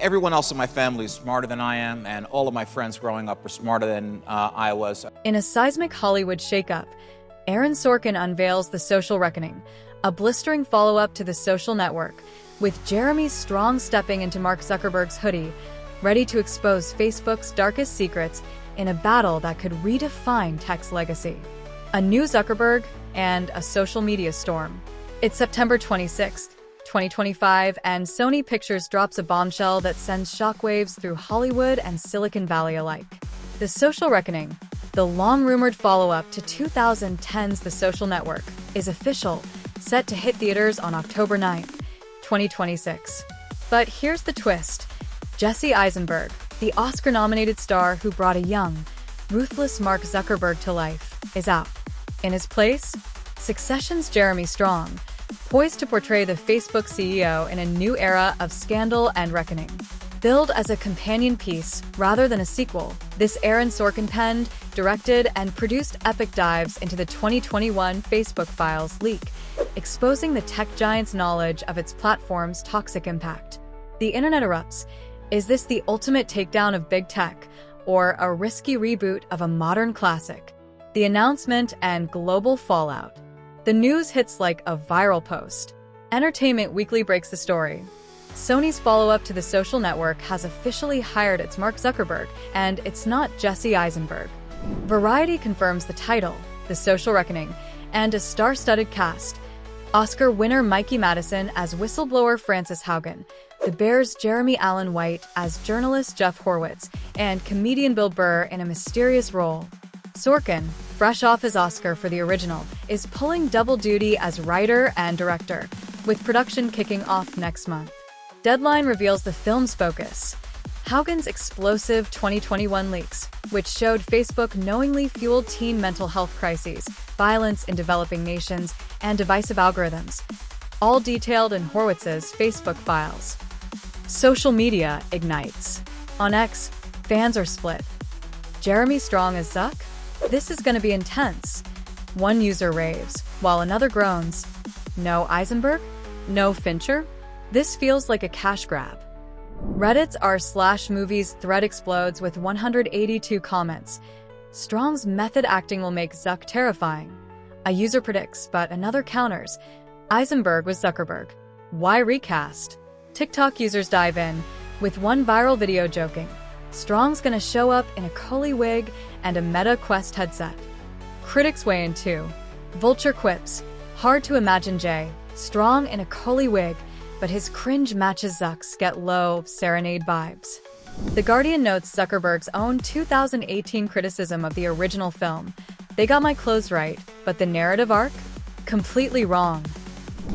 Everyone else in my family is smarter than I am, and all of my friends growing up were smarter than I was. In a seismic Hollywood shakeup, Aaron Sorkin unveils The Social Reckoning, a blistering follow-up to The Social Network, with Jeremy Strong stepping into Mark Zuckerberg's hoodie, ready to expose Facebook's darkest secrets in a battle that could redefine tech's legacy. A new Zuckerberg and a social media storm. It's September 26th, 2025, and Sony Pictures drops a bombshell that sends shockwaves through Hollywood and Silicon Valley alike. The Social Reckoning, the long-rumored follow-up to 2010's The Social Network, is official, set to hit theaters on October 9th, 2026. But here's the twist. Jesse Eisenberg, the Oscar-nominated star who brought a young, ruthless Mark Zuckerberg to life, is out. In his place, Succession's Jeremy Strong, poised to portray the Facebook CEO in a new era of scandal and reckoning. Billed as a companion piece rather than a sequel, this Aaron Sorkin penned, directed, and produced epic dives into the 2021 Facebook files leak, exposing the tech giant's knowledge of its platform's toxic impact. The internet erupts. Is this the ultimate takedown of big tech, or a risky reboot of a modern classic? The announcement and global fallout. The news hits like a viral post. Entertainment Weekly breaks the story. Sony's follow-up to The Social Network has officially hired its Mark Zuckerberg, and it's not Jesse Eisenberg. Variety confirms the title, The Social Reckoning, and a star-studded cast. Oscar winner Mikey Madison as whistleblower Frances Haugen, The Bear's Jeremy Allen White as journalist Jeff Horowitz, and comedian Bill Burr in a mysterious role. Sorkin, fresh off his Oscar for the original, is pulling double duty as writer and director, with production kicking off next month. Deadline reveals the film's focus. Haugen's explosive 2021 leaks, which showed Facebook knowingly fueled teen mental health crises, violence in developing nations, and divisive algorithms, all detailed in Horowitz's Facebook files. Social media ignites. On X, fans are split. Jeremy Strong as Zuck? This is going to be intense. One user raves, while another groans. No Eisenberg? No Fincher? This feels like a cash grab. Reddit's r/movies thread explodes with 182 comments. Strong's method acting will make Zuck terrifying. A user predicts, but another counters. Eisenberg was Zuckerberg. Why recast? TikTok users dive in, with one viral video joking. Strong's gonna show up in a curly wig and a Meta Quest headset. Critics weigh in too. Vulture quips, hard to imagine Jay, Strong in a curly wig, but his cringe matches Zuck's Get Low serenade vibes. The Guardian notes Zuckerberg's own 2018 criticism of the original film. They got my clothes right, but the narrative arc? Completely wrong.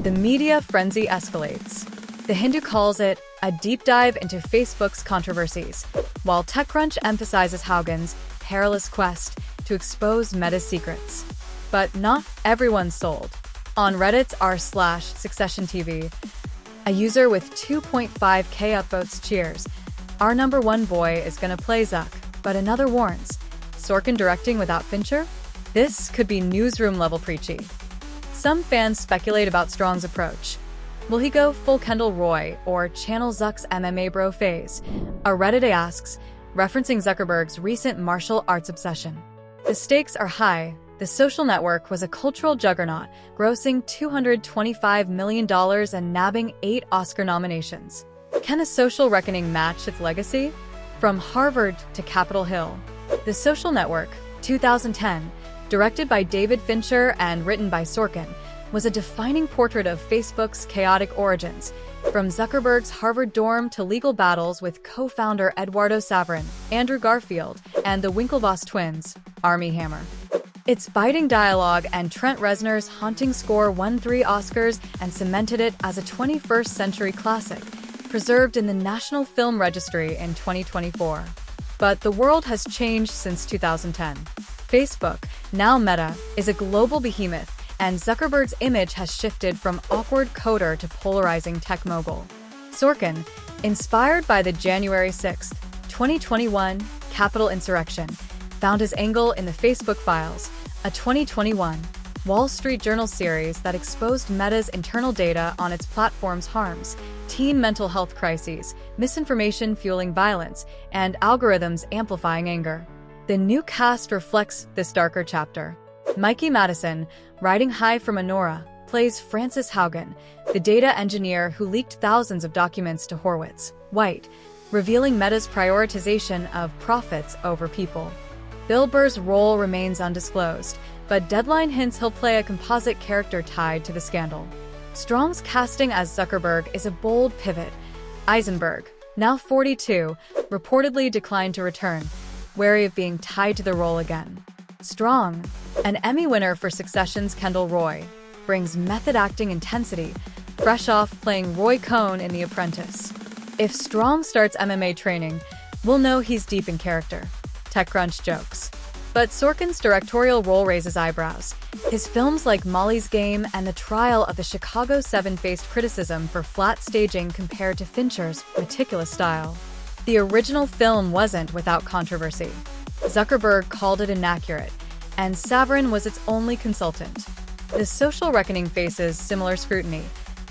The media frenzy escalates. The Hindu calls it a deep dive into Facebook's controversies, while TechCrunch emphasizes Haugen's perilous quest to expose Meta's secrets. But not everyone's sold. On Reddit's r/Succession TV, a user with 2.5k upvotes cheers. Our number one boy is gonna play Zuck, but another warns. Sorkin directing without Fincher? This could be newsroom-level preachy. Some fans speculate about Strong's approach. Will he go full Kendall Roy or channel Zuck's MMA bro phase? A Reddit asks, referencing Zuckerberg's recent martial arts obsession. The stakes are high. The Social Network was a cultural juggernaut, grossing $225 million and nabbing 8 Oscar nominations. Can a Social Reckoning match its legacy? From Harvard to Capitol Hill. The Social Network, 2010, directed by David Fincher and written by Sorkin, was a defining portrait of Facebook's chaotic origins, from Zuckerberg's Harvard dorm to legal battles with co-founder Eduardo Saverin, Andrew Garfield, and the Winklevoss twins, Armie Hammer. Its biting dialogue and Trent Reznor's haunting score won 3 Oscars and cemented it as a 21st century classic, preserved in the National Film Registry in 2024. But the world has changed since 2010. Facebook, now Meta, is a global behemoth, and Zuckerberg's image has shifted from awkward coder to polarizing tech mogul. Sorkin, inspired by the January 6, 2021 Capitol insurrection, found his angle in the Facebook Files, a 2021 Wall Street Journal series that exposed Meta's internal data on its platform's harms, teen mental health crises, misinformation fueling violence, and algorithms amplifying anger. The new cast reflects this darker chapter. Mikey Madison, riding high from Anora, plays Francis Haugen, the data engineer who leaked thousands of documents to Horowitz, White, revealing Meta's prioritization of profits over people. Bill Burr's role remains undisclosed, but Deadline hints he'll play a composite character tied to the scandal. Strong's casting as Zuckerberg is a bold pivot. Eisenberg, now 42, reportedly declined to return, wary of being tied to the role again. Strong, an Emmy winner for Succession's Kendall Roy, brings method acting intensity, fresh off playing Roy Cohn in The Apprentice. If Strong starts MMA training, we'll know he's deep in character. TechCrunch jokes. But Sorkin's directorial role raises eyebrows. His films like Molly's Game and The Trial of the Chicago 7 faced criticism for flat staging compared to Fincher's meticulous style. The original film wasn't without controversy. Zuckerberg called it inaccurate, and Saverin was its only consultant. The Social Reckoning faces similar scrutiny.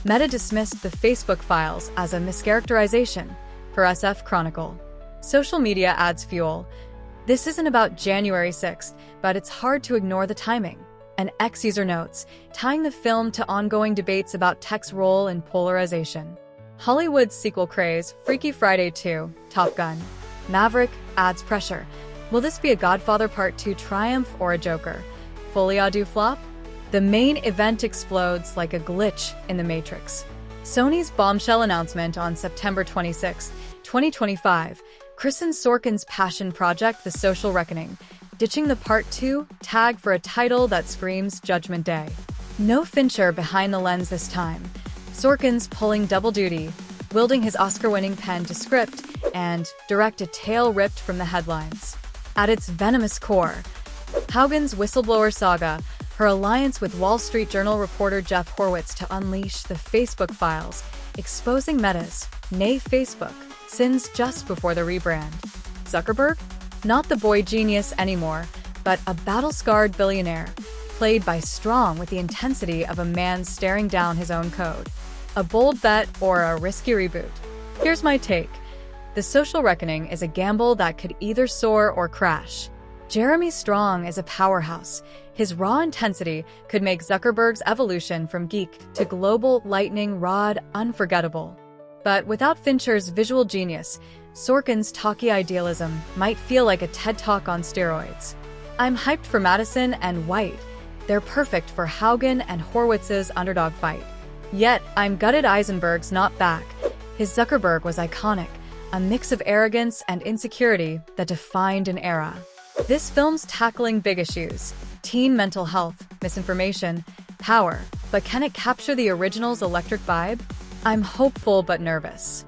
Meta dismissed the Facebook files as a mischaracterization for SF Chronicle. Social media adds fuel. This isn't about January 6th, but it's hard to ignore the timing. An ex-user notes, tying the film to ongoing debates about tech's role in polarization. Hollywood's sequel craze, Freaky Friday 2, Top Gun. Maverick adds pressure. Will this be a Godfather Part 2 triumph or a Joker? Folie à deux flop? The main event explodes like a glitch in the Matrix. Sony's bombshell announcement on September 26, 2025, christened Sorkin's passion project The Social Reckoning, ditching the Part 2 tag for a title that screams Judgment Day. No Fincher behind the lens this time. Sorkin's pulling double duty, wielding his Oscar-winning pen to script and direct a tale ripped from the headlines. At its venomous core, Haugen's whistleblower saga, her alliance with Wall Street Journal reporter Jeff Horowitz to unleash the Facebook files, exposing Meta's, nay Facebook, sins just before the rebrand. Zuckerberg? Not the boy genius anymore, but a battle-scarred billionaire, played by Strong with the intensity of a man staring down his own code. A bold bet or a risky reboot? Here's my take. The Social Reckoning is a gamble that could either soar or crash. Jeremy Strong is a powerhouse. His raw intensity could make Zuckerberg's evolution from geek to global lightning rod unforgettable. But without Fincher's visual genius, Sorkin's talky idealism might feel like a TED Talk on steroids. I'm hyped for Madison and White. They're perfect for Haugen and Horowitz's underdog fight. Yet, I'm gutted Eisenberg's not back. His Zuckerberg was iconic, a mix of arrogance and insecurity that defined an era. This film's tackling big issues: teen mental health, misinformation, power, but can it capture the original's electric vibe? I'm hopeful but nervous.